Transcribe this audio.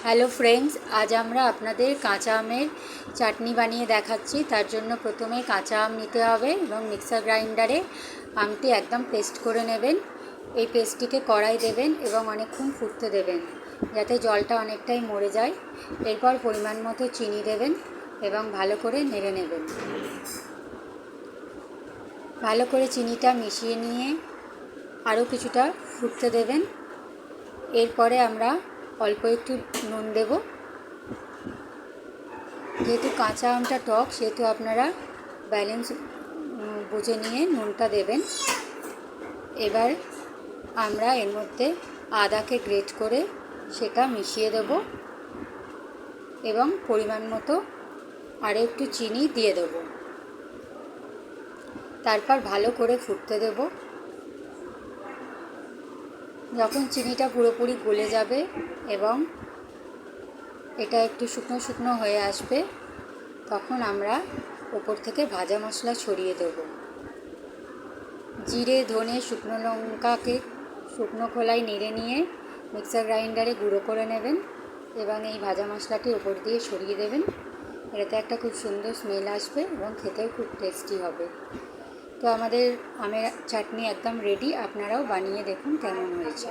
Hello friends, আজ আমরা আপনাদের কাঁচা আমের চাটনি বানিয়ে দেখাচ্ছি। তার জন্য প্রথমে কাঁচা আম নিতে হবে এবং মিক্সার গ্রাইন্ডারে আমটি একদম পেস্ট করে নেবেন। এই পেস্টটিকে কড়াই দেবেন এবং অনেকক্ষণ ফুটতে দেবেন যাতে জলটা অনেকটাই মরে যায়। এরপর পরিমাণ মতো চিনি দেবেন এবং ভালো করে নেড়ে নেবেন। ভালো করে চিনিটা মিশিয়ে নিয়ে আরও কিছুটা ফুটতে দেবেন। এরপরে আমরা অল্প একটু নুন দেব। যেহেতু কাঁচা আমটা টক, সেহেতু আপনারা ব্যালেন্স বুঝে নিয়ে নুনটা দেবেন। এবার আমরা এর মধ্যে আদাকে গ্রেট করে সেটা মিশিয়ে দেব এবং পরিমাণ মতো আরও একটু চিনি দিয়ে দেব। তারপর ভালো করে ফুটতে দেব। যখন চিনিটা পুরোপুরি গলে যাবে এবং এটা একটু শুকনো শুকনো হয়ে আসবে, তখন আমরা ওপর থেকে ভাজা মশলা ছড়িয়ে দেব। জিরে, ধনে, শুকনো লঙ্কাকে শুকনো খোলায় নেড়ে নিয়ে মিক্সার গ্রাইন্ডারে গুঁড়ো করে নেবেন এবং এই ভাজা মশলাটি ওপর দিয়ে ছড়িয়ে দেবেন। এটাতে একটা খুব সুন্দর স্মেল আসবে এবং খেতেও খুব টেস্টি হবে। তো আমাদের আমের চাটনি একদম রেডি। আপনারাও বানিয়ে দেখুন কেমন হয়েছে।